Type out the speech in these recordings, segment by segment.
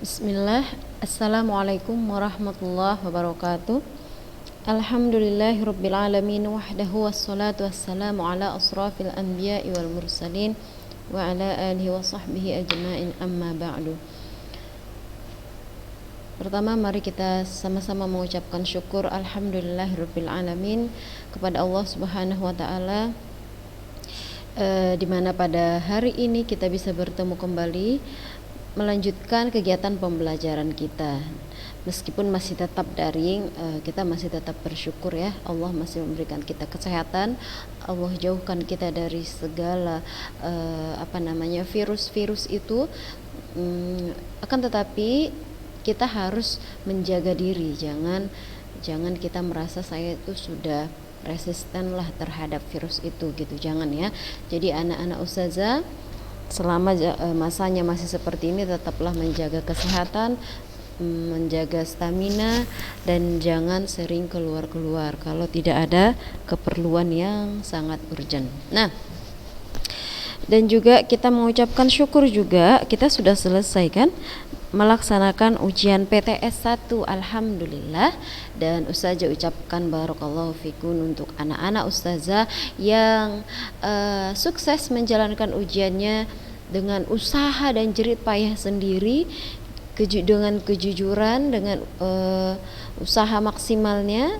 Bismillah. Assalamualaikum warahmatullahi wabarakatuh. Alhamdulillahirabbil alamin wahdahu wassalatu wassalamu ala asrafil anbiya'i wal mursalin wa ala alihi wa sahbihi ajma'in, amma ba'du. Pertama, mari kita sama-sama mengucapkan syukur alhamdulillahirabbil alamin kepada Allah Subhanahu wa taala, di mana pada hari ini kita bisa bertemu kembali melanjutkan kegiatan pembelajaran kita. Meskipun masih tetap daring, kita masih tetap bersyukur ya, Allah masih memberikan kita kesehatan, Allah jauhkan kita dari segala virus-virus itu. Akan tetapi kita harus menjaga diri, jangan kita merasa saya itu sudah resisten lah terhadap virus itu gitu, jangan ya. Jadi anak-anak ustazah, selama masanya masih seperti ini, tetaplah menjaga kesehatan, menjaga stamina, dan jangan sering keluar-keluar kalau tidak ada keperluan yang sangat urgent. Nah, dan juga kita mengucapkan syukur juga kita sudah selesai kan melaksanakan ujian PTS 1, alhamdulillah. Dan ustazah ucapkan barakallahu fikun untuk anak-anak ustazah yang sukses menjalankan ujiannya dengan usaha dan jerih payah sendiri, dengan kejujuran, dengan usaha maksimalnya.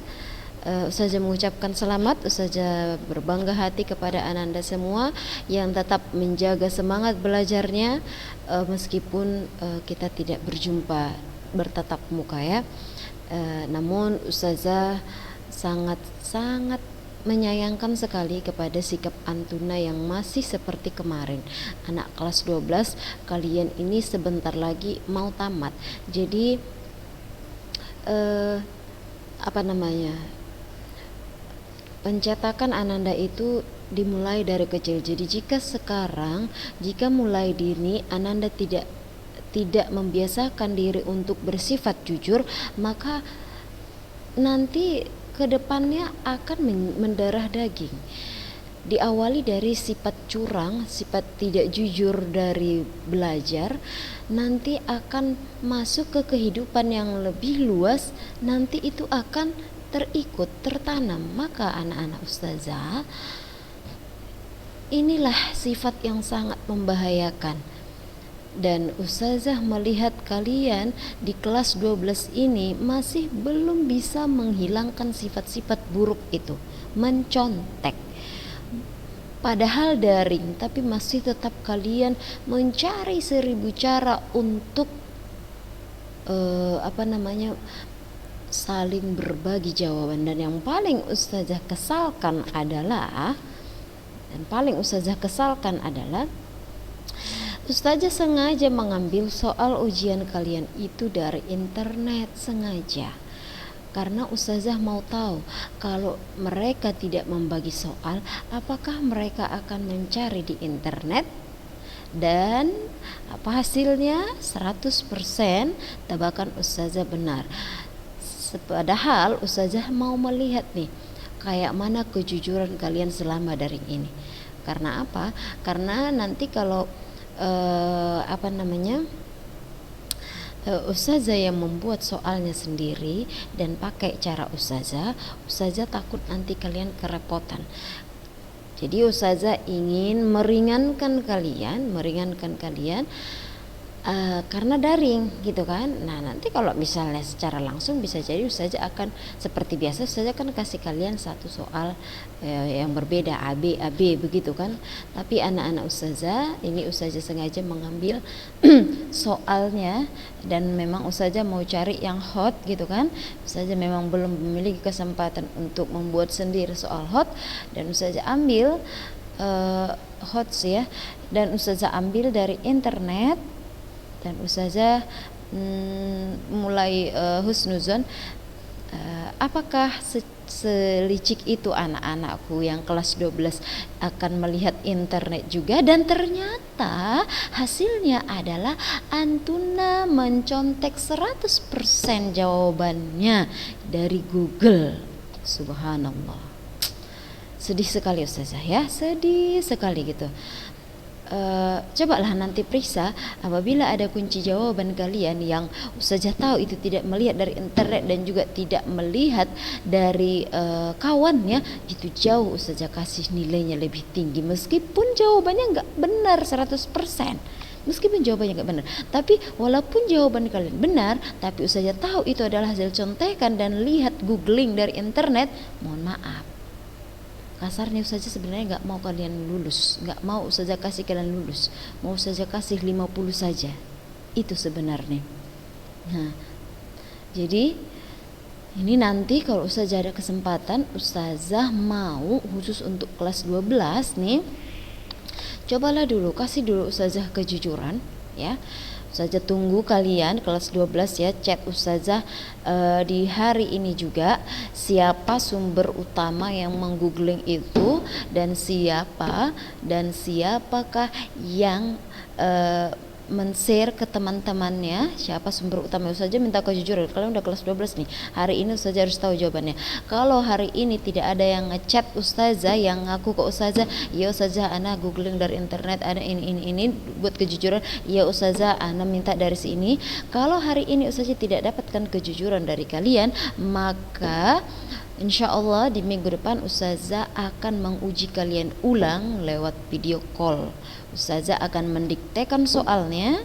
Ustazah mengucapkan selamat. Ustazah berbangga hati kepada ananda semua yang tetap menjaga semangat belajarnya, meskipun kita tidak berjumpa bertatap muka ya. Namun ustazah sangat menyayangkan sekali kepada sikap antuna yang masih seperti kemarin. Anak kelas 12, kalian ini sebentar lagi mau tamat. Jadi pencetakan ananda itu dimulai dari kecil. Jadi jika mulai dini ananda tidak membiasakan diri untuk bersifat jujur, maka nanti kedepannya akan mendarah daging. Diawali dari sifat curang, sifat tidak jujur dari belajar, nanti akan masuk ke kehidupan yang lebih luas, nanti itu akan tertanam. Maka anak-anak ustazah, inilah sifat yang sangat membahayakan. Dan ustazah melihat kalian di kelas 12 ini masih belum bisa menghilangkan sifat-sifat buruk itu, mencontek. Padahal daring, tapi masih tetap kalian mencari 1000 cara untuk saling berbagi jawaban. Dan yang paling ustazah kesalkan adalah ustazah sengaja mengambil soal ujian kalian itu dari internet, sengaja. Karena ustazah mau tahu kalau mereka tidak membagi soal, apakah mereka akan mencari di internet, dan apa hasilnya? 100% tebakan ustazah benar. Padahal ustazah mau melihat nih kayak mana kejujuran kalian selama daring ini. Karena apa? Karena nanti kalau ustazah yang membuat soalnya sendiri dan pakai cara ustazah takut nanti kalian kerepotan. Jadi ustazah ingin meringankan kalian karena daring gitu kan. Nah, nanti kalau misalnya secara langsung bisa jadi ustazah akan seperti biasa, ustazah kan kasih kalian satu soal yang berbeda, AB begitu kan. Tapi anak-anak ustazah ini, ustazah sengaja mengambil soalnya, dan memang ustazah mau cari yang hot gitu kan. Ustazah memang belum memiliki kesempatan untuk membuat sendiri soal hot, dan ustazah ambil hot ya, dan ustazah ambil dari internet. Dan ustazah mulai husnuzon, apakah selicik itu anak-anakku yang kelas 12 akan melihat internet juga. Dan ternyata hasilnya adalah antuna mencontek 100% jawabannya dari Google. Subhanallah, sedih sekali ustazah ya, sedih sekali gitu. cobalah nanti periksa apabila ada kunci jawaban kalian yang Ustazah tahu itu tidak melihat dari internet dan juga tidak melihat dari kawannya, itu jauh Ustazah kasih nilainya lebih tinggi meskipun jawabannya nggak benar 100%. Meskipun jawabannya nggak benar, tapi walaupun jawaban kalian benar, tapi Ustazah tahu itu adalah hasil contekan dan lihat googling dari internet, mohon maaf, kasarnya Ustazah sebenarnya nggak mau kalian lulus, nggak mau Ustazah kasih kalian lulus, mau Ustazah kasih 50 saja, itu sebenarnya. Nah, jadi ini nanti kalau Ustazah ada kesempatan, Ustazah mau khusus untuk kelas 12 nih, cobalah dulu, kasih dulu Ustazah kejujuran ya. Ustazah tunggu kalian kelas 12 ya, chat Ustazah di hari ini juga siapa sumber utama yang menggoogling itu dan siapakah yang men-share ke teman-temannya, siapa sumber utama. Ustazah minta kejujuran. Kalian udah kelas 12 nih, hari ini Ustazah harus tahu jawabannya. Kalau hari ini tidak ada yang ngechat Ustazah, yang ngaku ke Ustazah, ya Ustazah ana googling dari internet, ada ini buat kejujuran, ya Ustazah ana minta dari sini. Kalau hari ini Ustazah tidak dapatkan kejujuran dari kalian, maka insya Allah di minggu depan Ustazah akan menguji kalian ulang lewat video call. Ustazah akan mendiktekan soalnya,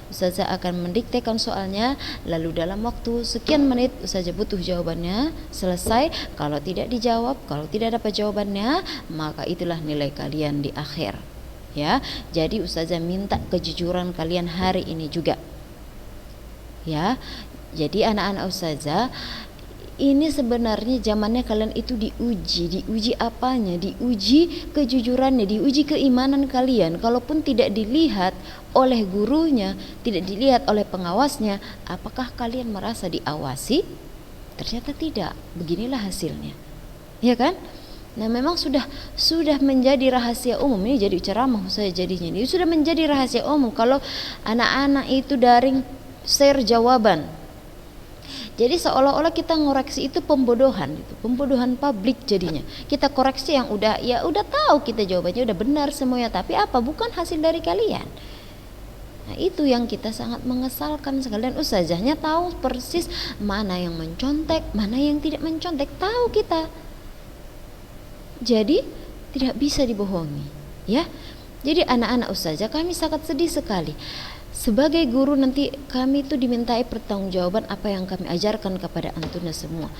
Ustazah akan mendiktekan soalnya, lalu dalam waktu sekian menit Ustazah butuh jawabannya, selesai. Kalau tidak dijawab, kalau tidak dapat jawabannya, maka itulah nilai kalian di akhir. Ya, jadi Ustazah minta kejujuran kalian hari ini juga. Ya, jadi anak-anak Ustazah, ini sebenarnya zamannya kalian itu diuji apanya? Diuji kejujurannya, diuji keimanan kalian. Kalaupun tidak dilihat oleh gurunya, tidak dilihat oleh pengawasnya, apakah kalian merasa diawasi? Ternyata tidak. Beginilah hasilnya. Ya kan? Nah, memang sudah menjadi rahasia umum. Ini jadi ceramah saya jadinya. Ini sudah menjadi rahasia umum kalau anak-anak itu daring share jawaban. Jadi seolah-olah kita ngoreksi itu pembodohan, pembodohan publik jadinya. Kita koreksi yang udah tahu kita jawabannya udah benar semuanya, tapi apa? Bukan hasil dari kalian. Nah, itu yang kita sangat mengesalkan sekalian. Ustazahnya tahu persis mana yang mencontek, mana yang tidak mencontek, tahu kita. Jadi tidak bisa dibohongi, ya. Jadi anak-anak Ustazah, kami sangat sedih sekali. Sebagai guru nanti kami itu dimintai pertanggungjawaban apa yang kami ajarkan kepada antuna semua.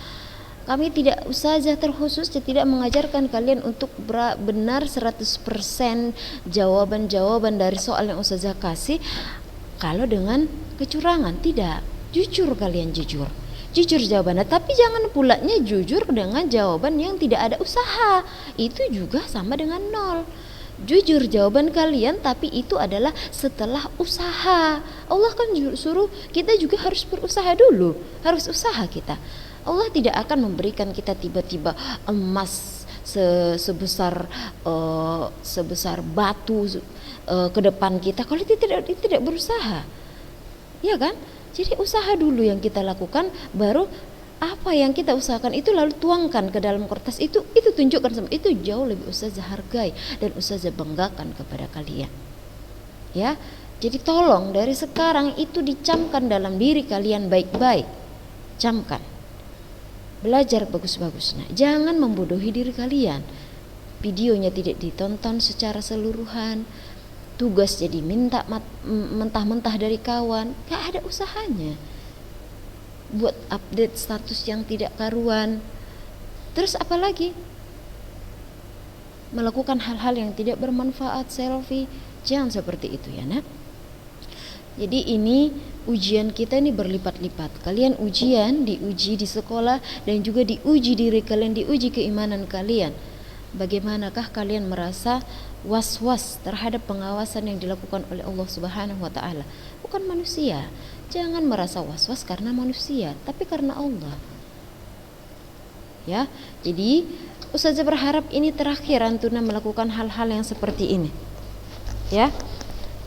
Kami tidak, Ustazah terkhusus tidak mengajarkan kalian untuk benar 100% jawaban-jawaban dari soal yang Ustazah kasih kalau dengan kecurangan, tidak. Jujur kalian, jujur jawabannya, tapi jangan pulanya jujur dengan jawaban yang tidak ada usaha. Itu juga sama dengan nol. Jujur jawaban kalian, tapi itu adalah setelah usaha. Allah kan suruh kita juga harus berusaha dulu, harus usaha kita. Allah tidak akan memberikan kita tiba-tiba emas sebesar batu ke depan kita kalau tidak berusaha, ya kan? Jadi usaha dulu yang kita lakukan, baru apa yang kita usahakan itu lalu tuangkan ke dalam kertas itu tunjukkan sama, itu jauh lebih Ustazah hargai dan Ustazah banggakan kepada kalian. Ya, jadi tolong dari sekarang itu dicamkan dalam diri kalian baik-baik. Camkan. Belajar bagus-bagus. Nah, jangan membodohi diri kalian. Videonya tidak ditonton secara seluruhan. Tugas jadi minta mentah-mentah dari kawan, gak ada usahanya. Buat update status yang tidak karuan. Terus apalagi? Melakukan hal-hal yang tidak bermanfaat, selfie. Jangan seperti itu ya nak. Jadi ini ujian kita ini berlipat-lipat. Kalian diuji di sekolah dan juga diuji diri kalian, diuji keimanan kalian. Bagaimanakah kalian merasa was-was terhadap pengawasan yang dilakukan oleh Allah Subhanahu wa taala? Bukan manusia. Jangan merasa was-was karena manusia, tapi karena Allah. Ya, jadi Ustazah berharap ini terakhir antuna melakukan hal-hal yang seperti ini. Ya.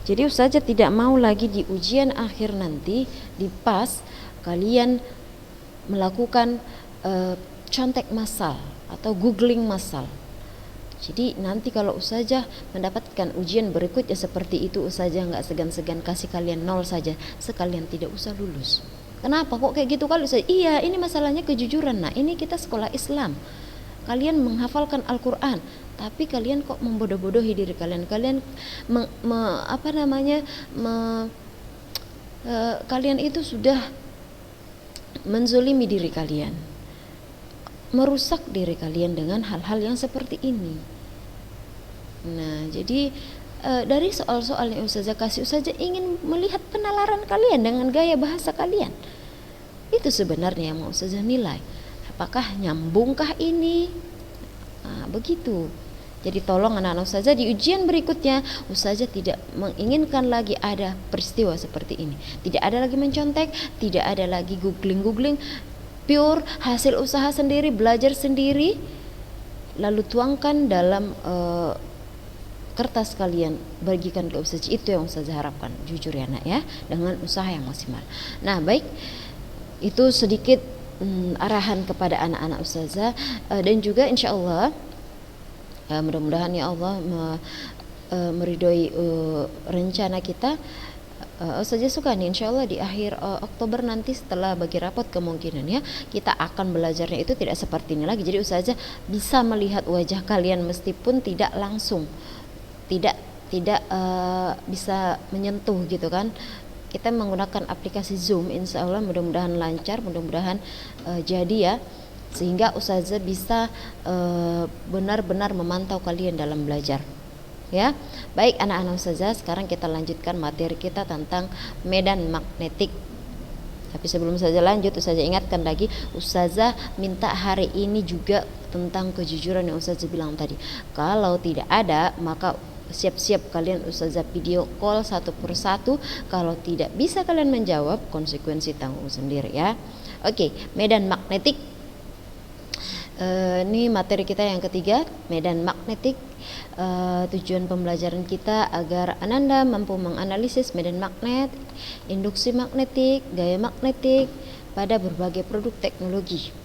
Jadi Ustazah tidak mau lagi di ujian akhir nanti di PAS kalian melakukan contek massal atau googling massal. Jadi nanti kalau ustazah mendapatkan ujian berikutnya seperti itu, ustazah nggak segan-segan kasih kalian 0 saja, sekalian tidak usah lulus. Kenapa kok kayak gitu kali ustazah? Iya, ini masalahnya kejujuran. Nah, ini kita sekolah Islam. Kalian menghafalkan Al-Quran, tapi kalian kok membodoh-bodohi diri kalian. Kalian kalian itu sudah menzolimi diri kalian, merusak diri kalian dengan hal-hal yang seperti ini. Nah, jadi dari soal-soal yang ustazah kasih, ustazah ingin melihat penalaran kalian dengan gaya bahasa kalian. Itu sebenarnya yang mau ustazah nilai. Apakah nyambungkah ini? Nah, begitu. Jadi tolong anak-anak ustazah di ujian berikutnya, ustazah tidak menginginkan lagi ada peristiwa seperti ini. Tidak ada lagi mencontek, tidak ada lagi googling, pure hasil usaha sendiri, belajar sendiri, lalu tuangkan dalam kertas kalian, bagikan ke ustazah. Itu yang ustazah harapkan, jujur ya nak ya, dengan usaha yang maksimal. Nah baik, itu sedikit arahan kepada anak-anak ustazah, dan juga insya Allah mudah-mudahan ya Allah meridhoi rencana kita. Ustazah suka nih insya Allah di akhir Oktober nanti setelah bagi rapot kemungkinan ya kita akan belajarnya itu tidak seperti ini lagi. Jadi ustazah bisa melihat wajah kalian meskipun tidak langsung, tidak bisa menyentuh gitu kan. Kita menggunakan aplikasi Zoom, insya Allah mudah-mudahan lancar, mudah-mudahan jadi ya, sehingga ustazah bisa benar-benar memantau kalian dalam belajar ya. Baik anak-anak ustazah, sekarang kita lanjutkan materi kita tentang medan magnetik. Tapi sebelum ustazah lanjut, ustazah ingatkan lagi, ustazah minta hari ini juga tentang kejujuran yang ustazah bilang tadi. Kalau tidak ada, maka siap-siap kalian ustazah video call satu persatu. Kalau tidak bisa kalian menjawab, konsekuensi tanggung sendiri ya. Oke, medan magnetik. Ini materi kita yang ketiga, medan magnetik. Tujuan pembelajaran kita agar Ananda mampu menganalisis medan magnet, induksi magnetik, gaya magnetik pada berbagai produk teknologi,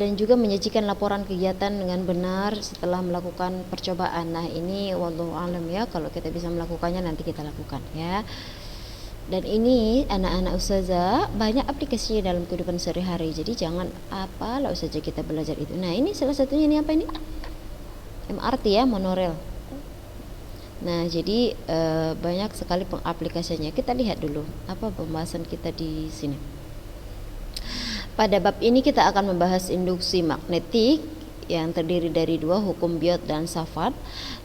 dan juga menyajikan laporan kegiatan dengan benar setelah melakukan percobaan. Nah ini wallahu alam ya, kalau kita bisa melakukannya nanti kita lakukan ya. Dan ini anak-anak ustazah banyak aplikasinya dalam kehidupan sehari-hari. Jadi jangan apalah ustazah kita belajar itu. Nah ini salah satunya, ini apa ini? MRT ya, monorail. Nah jadi banyak sekali pengaplikasiannya. Kita lihat dulu apa pembahasan kita di sini. Pada bab ini kita akan membahas induksi magnetik yang terdiri dari dua, hukum Biot dan Savart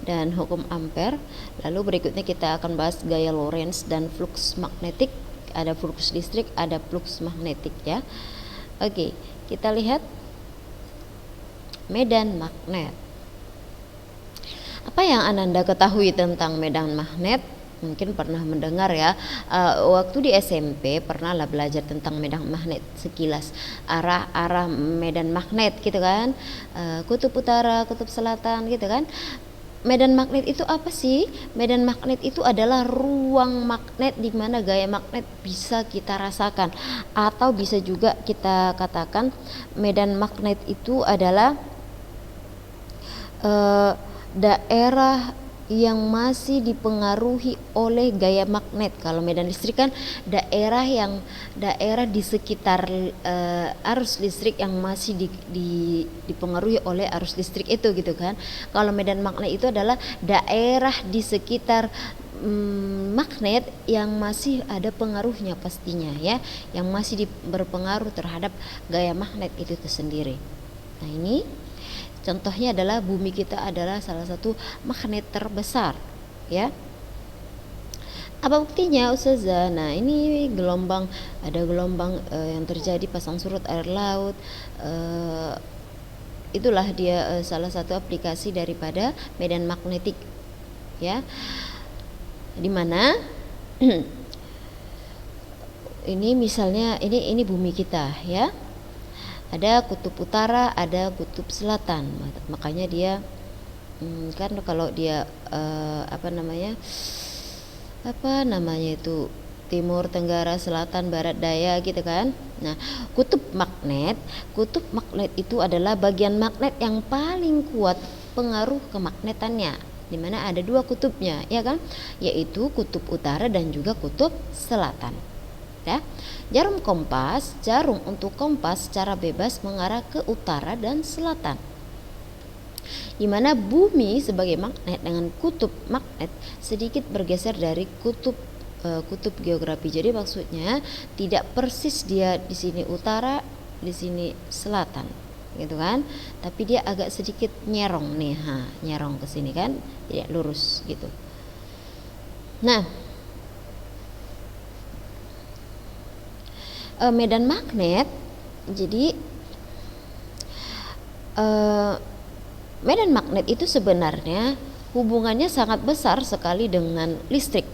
dan hukum Ampere. Lalu berikutnya kita akan bahas gaya Lorentz dan flux magnetik. Ada flux listrik, ada flux magnetik ya. Oke, kita lihat medan magnet. Apa yang Ananda ketahui tentang medan magnet? Mungkin pernah mendengar ya, waktu di SMP pernah lah belajar tentang medan magnet sekilas, arah medan magnet gitu kan, kutub utara, kutub selatan gitu kan. Medan magnet itu apa sih? Medan magnet itu adalah ruang magnet di mana gaya magnet bisa kita rasakan, atau bisa juga kita katakan medan magnet itu adalah daerah yang masih dipengaruhi oleh gaya magnet. Kalau medan listrik kan daerah di sekitar arus listrik yang masih dipengaruhi oleh arus listrik itu gitu kan. Kalau medan magnet itu adalah daerah di sekitar magnet yang masih ada pengaruhnya pastinya ya, yang masih berpengaruh terhadap gaya magnet itu sendiri. Nah ini contohnya adalah bumi kita adalah salah satu magnet terbesar ya. Apa buktinya ustazah? Nah ini gelombang, ada gelombang yang terjadi pasang surut air laut, itulah dia salah satu aplikasi daripada medan magnetik ya, dimana ini misalnya ini bumi kita ya, ada kutub utara, ada kutub selatan. Makanya dia kan kalau dia apa namanya itu timur, tenggara, selatan, barat, daya gitu kan. Nah, kutub magnet itu adalah bagian magnet yang paling kuat pengaruh kemagnetannya, di mana ada dua kutubnya, ya kan, yaitu kutub utara dan juga kutub selatan. Ya, jarum untuk kompas secara bebas mengarah ke utara dan selatan, di mana bumi sebagai magnet dengan kutub magnet sedikit bergeser dari kutub geografi. Jadi maksudnya tidak persis dia di sini utara, di sini selatan, gitu kan? Tapi dia agak sedikit nyerong nih, nyerong ke sini kan, tidak lurus gitu. Nah, medan magnet, jadi medan magnet itu sebenarnya hubungannya sangat besar sekali dengan listrik.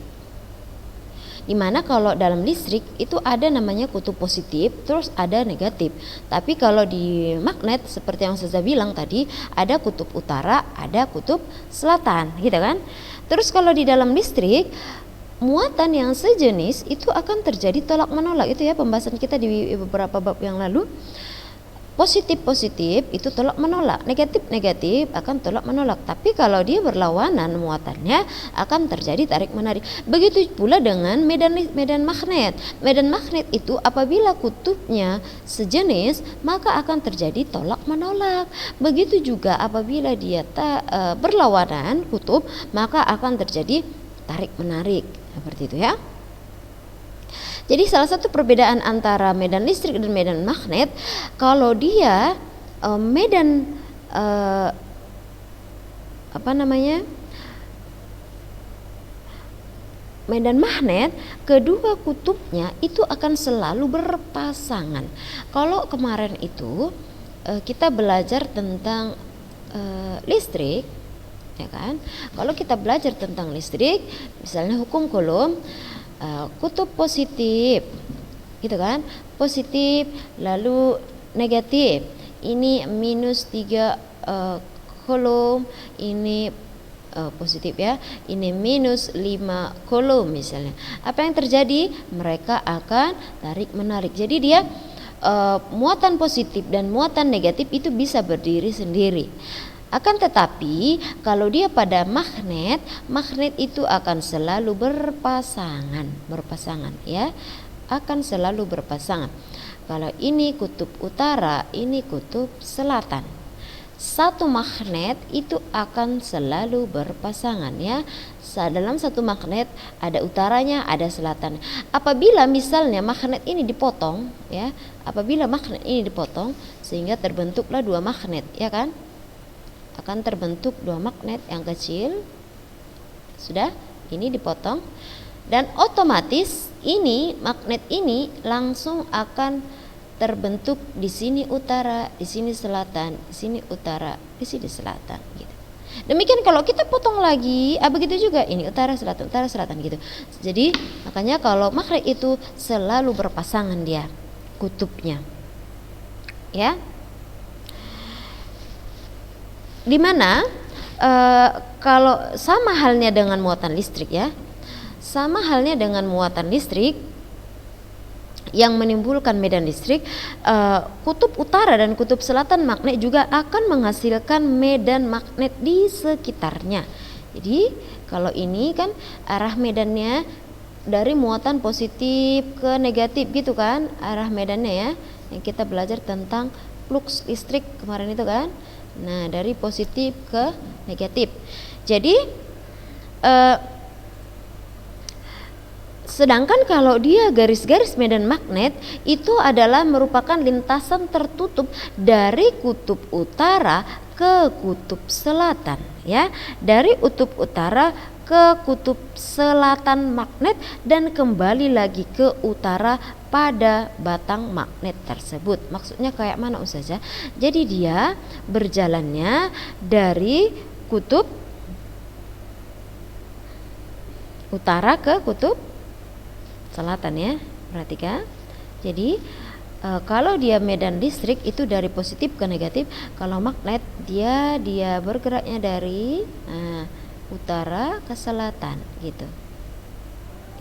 Dimana kalau dalam listrik itu ada namanya kutub positif, terus ada negatif. Tapi kalau di magnet seperti yang saya bilang tadi, ada kutub utara, ada kutub selatan, gitu kan. Terus kalau di dalam listrik, muatan yang sejenis itu akan terjadi tolak menolak. Itu ya pembahasan kita di beberapa bab yang lalu. Positif itu tolak menolak, negatif akan tolak menolak. Tapi kalau dia berlawanan muatannya akan terjadi tarik menarik. Begitu pula dengan medan magnet. Medan magnet itu apabila kutubnya sejenis maka akan terjadi tolak menolak. Begitu juga apabila dia berlawanan kutub maka akan terjadi tarik menarik. Seperti itu ya. Jadi salah satu perbedaan antara medan listrik dan medan magnet, kalau dia medan medan magnet, kedua kutubnya itu akan selalu berpasangan. Kalau kemarin itu kita belajar tentang listrik, ya kan? Kalau kita belajar tentang listrik, misalnya hukum Coulomb, kutub positif, gitu kan, positif lalu negatif, ini minus 3 Coulomb, ini positif ya, ini minus 5 Coulomb misalnya. Apa yang terjadi? Mereka akan tarik menarik. Jadi dia muatan positif dan muatan negatif itu bisa berdiri sendiri. Akan tetapi kalau dia pada magnet itu akan selalu berpasangan ya, akan selalu berpasangan. Kalau ini kutub utara, ini kutub selatan, satu magnet itu akan selalu berpasangan ya. Dalam satu magnet ada utaranya, ada selatan. Apabila misalnya magnet ini dipotong ya, sehingga terbentuklah dua magnet, ya kan? Akan terbentuk dua magnet yang kecil. Sudah, ini dipotong dan otomatis ini magnet ini langsung akan terbentuk di sini utara, di sini selatan, di sini utara, di sini selatan gitu. Demikian kalau kita potong lagi, begitu juga ini utara selatan gitu. Jadi makanya kalau magnet itu selalu berpasangan dia kutubnya. Ya. Dimana kalau sama halnya dengan muatan listrik ya, sama halnya dengan muatan listrik yang menimbulkan medan listrik, kutub utara dan kutub selatan magnet juga akan menghasilkan medan magnet di sekitarnya. Jadi kalau ini kan arah medannya dari muatan positif ke negatif gitu kan, arah medannya ya, yang kita belajar tentang flux listrik kemarin itu kan. Nah, dari positif ke negatif. Jadi sedangkan kalau dia garis-garis medan magnet itu adalah merupakan lintasan tertutup dari kutub utara ke kutub selatan ya, dari kutub utara ke kutub selatan magnet dan kembali lagi ke utara pada batang magnet tersebut. Maksudnya kayak mana Ustazah? Jadi dia berjalannya dari kutub utara ke kutub selatan ya, perhatikan. Jadi kalau dia medan listrik itu dari positif ke negatif. Kalau magnet dia bergeraknya dari utara ke selatan gitu.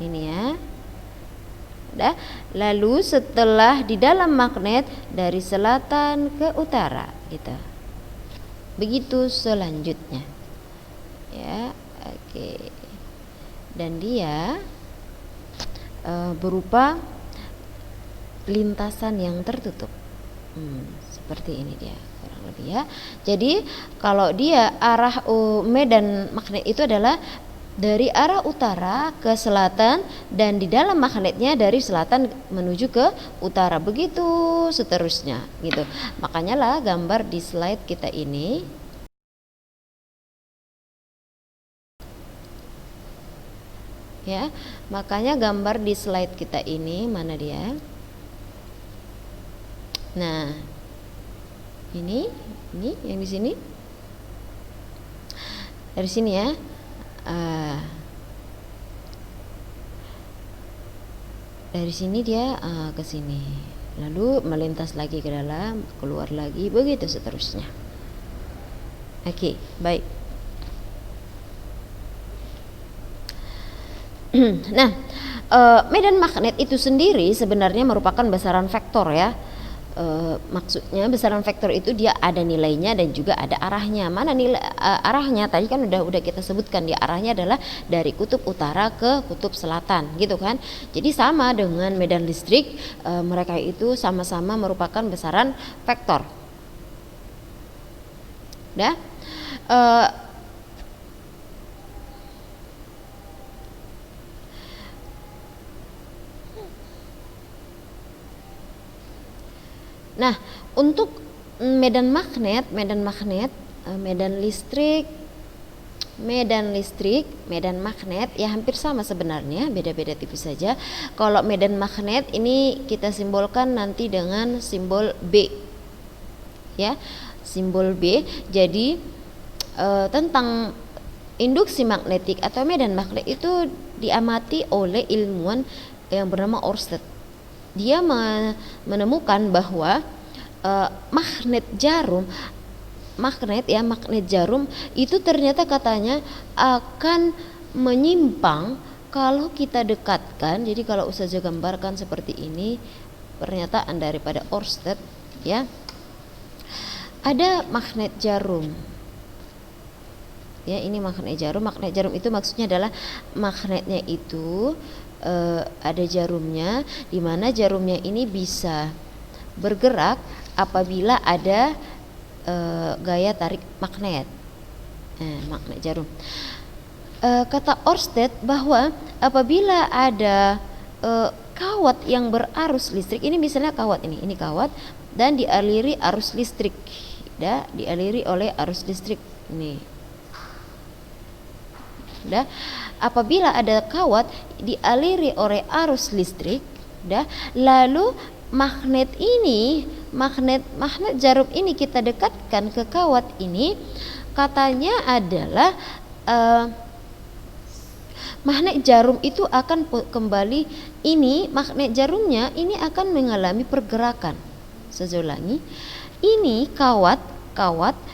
Ini ya. Udah. Lalu setelah di dalam magnet dari selatan ke utara gitu. Begitu selanjutnya. Ya, oke. Dan dia berupa lintasan yang tertutup. Seperti ini dia kurang lebih ya. Jadi kalau dia arah medan magnet itu adalah dari arah utara ke selatan, dan di dalam magnetnya dari selatan menuju ke utara, begitu seterusnya gitu. Makanya lah gambar di slide kita ini ya, makanya gambar di slide kita ini mana dia? Nah, ini yang di sini, dari sini ya. Dari sini dia ke sini, lalu melintas lagi ke dalam, keluar lagi, begitu seterusnya. Oke, baik. Nah, medan magnet itu sendiri sebenarnya merupakan besaran vektor ya. Maksudnya besaran vektor itu dia ada nilainya dan juga ada arahnya. Mana nilai arahnya? Tadi kan udah kita sebutkan, dia arahnya adalah dari kutub utara ke kutub selatan, gitu kan. Jadi sama dengan medan listrik, mereka itu sama-sama merupakan besaran vektor. Dah. Nah, untuk medan magnet, medan listrik, medan magnet ya hampir sama sebenarnya, beda-beda tipis saja. Kalau medan magnet ini kita simbolkan nanti dengan simbol B. Ya, simbol B. Jadi tentang induksi magnetik atau medan magnet itu diamati oleh ilmuwan yang bernama Ørsted. Dia menemukan bahwa magnet jarum itu ternyata katanya akan menyimpang kalau kita dekatkan. Jadi kalau Ustazah gambarkan seperti ini pernyataan daripada Ørsted ya. Ada magnet jarum. Ya, ini magnet jarum. Magnet jarum itu maksudnya adalah magnetnya itu ada jarumnya, di mana jarumnya ini bisa bergerak apabila ada gaya tarik magnet. Magnet jarum. Kata Ørsted bahwa apabila ada kawat yang berarus listrik, ini misalnya kawat ini kawat dan dialiri arus listrik, dialiri oleh arus listrik ini. Apabila ada kawat dialiri oleh arus listrik, lalu magnet jarum ini kita dekatkan ke kawat ini, katanya adalah magnet jarum itu akan kembali, magnet jarumnya ini akan mengalami pergerakan. Saya ulangi, ini kawat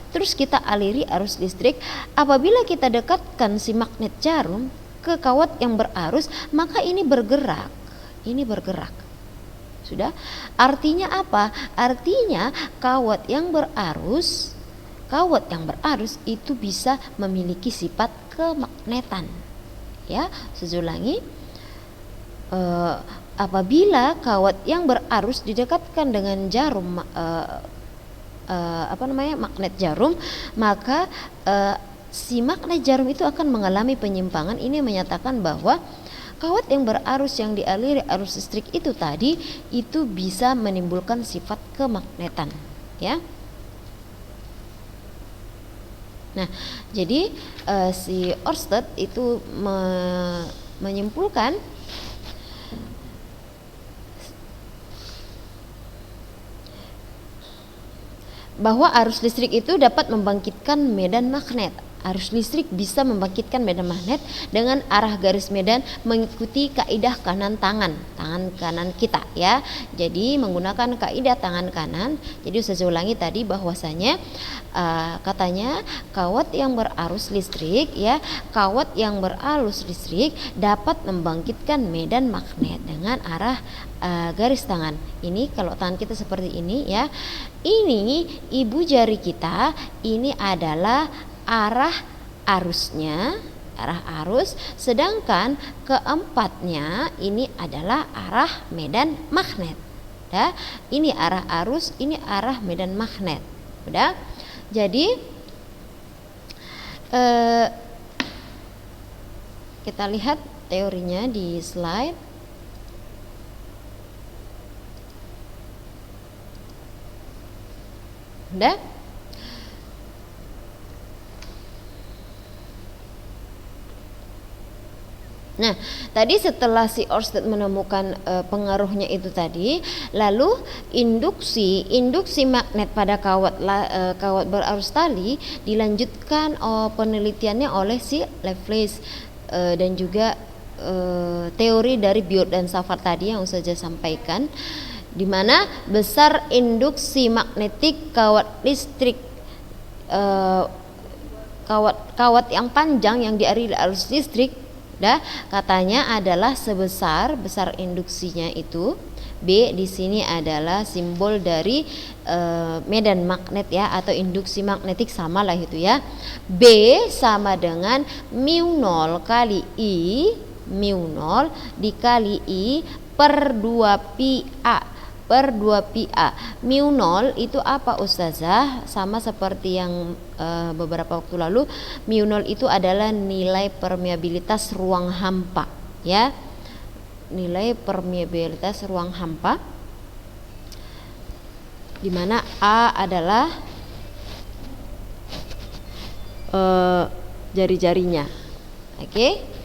terus kita aliri arus listrik. Apabila kita dekatkan si magnet jarum ke kawat yang berarus, maka ini bergerak. Sudah? Artinya apa? Artinya kawat yang berarus itu bisa memiliki sifat kemagnetan. Ya, saya ulangi. Apabila kawat yang berarus didekatkan dengan jarum magnet jarum, maka si magnet jarum itu akan mengalami penyimpangan. Ini menyatakan bahwa kawat yang berarus yang dialiri arus listrik itu tadi itu bisa menimbulkan sifat kemagnetan, ya. Nah, jadi si Ørsted itu menyimpulkan bahwa arus listrik itu dapat membangkitkan medan magnet. arus listrik bisa membangkitkan medan magnet dengan arah garis medan mengikuti kaidah kanan tangan kanan kita ya. Jadi menggunakan kaidah tangan kanan. Jadi saya ulangi tadi bahwasanya katanya kawat yang berarus listrik ya, kawat yang berarus listrik dapat membangkitkan medan magnet dengan arah garis tangan. Ini kalau tangan kita seperti ini ya. Ini ibu jari kita, ini adalah arah arusnya, arah arus, sedangkan keempatnya ini adalah arah medan magnet. Ya, ini arah arus, ini arah medan magnet. Udah? Jadi kita lihat teorinya di slide. Udah? Nah, tadi setelah si Ørsted menemukan pengaruhnya itu tadi, lalu induksi magnet pada kawat berarus tali dilanjutkan penelitiannya oleh si Laplace dan juga teori dari Biot dan Savart tadi yang saya sampaikan, di mana besar induksi magnetik kawat listrik kawat yang panjang yang diarus arus listrik katanya adalah besar induksinya itu. B di sini adalah simbol dari medan magnet ya, atau induksi magnetik, sama lah itu ya. B sama dengan mu0 kali I, mu0 dikali I per 2 pi A per 2 pi A. Mu0 itu apa Ustazah? Sama seperti yang beberapa waktu lalu, mu0 itu adalah nilai permeabilitas ruang hampa ya. Nilai permeabilitas ruang hampa, di mana A adalah jari-jarinya. Oke.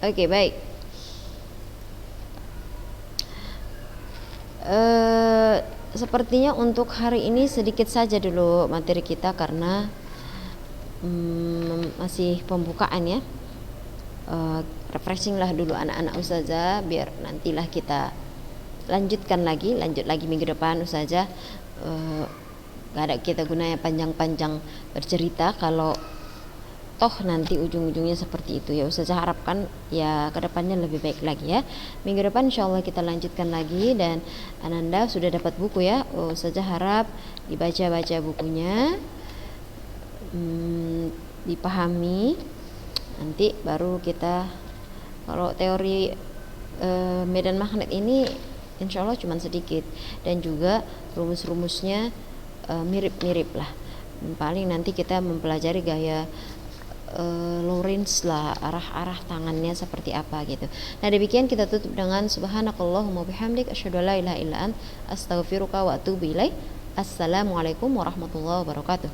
Oke, baik. Sepertinya untuk hari ini sedikit saja dulu materi kita karena masih pembukaan ya. Refreshing lah dulu anak-anak Ustazah, biar nantilah kita lanjut lagi minggu depan Ustazah. Gak ada kita gunanya panjang-panjang bercerita kalau toh nanti ujung-ujungnya seperti itu ya. Ustazah harapkan ya kedepannya lebih baik lagi ya. Minggu depan insyaallah kita lanjutkan lagi, dan Ananda sudah dapat buku ya. Ustazah harap dibaca-baca bukunya, dipahami, nanti baru kita, kalau teori medan magnet ini insyaallah cuma sedikit, dan juga rumus-rumusnya mirip-mirip lah. Paling nanti kita mempelajari gaya Lorentz lah, arah-arah tangannya seperti apa gitu. Nah, demikian kita tutup dengan subhanakallahumma bihamdik asyhadu an la ilaha illa anta astaghfiruka wa atubu ilaik. Assalamualaikum warahmatullahi wabarakatuh.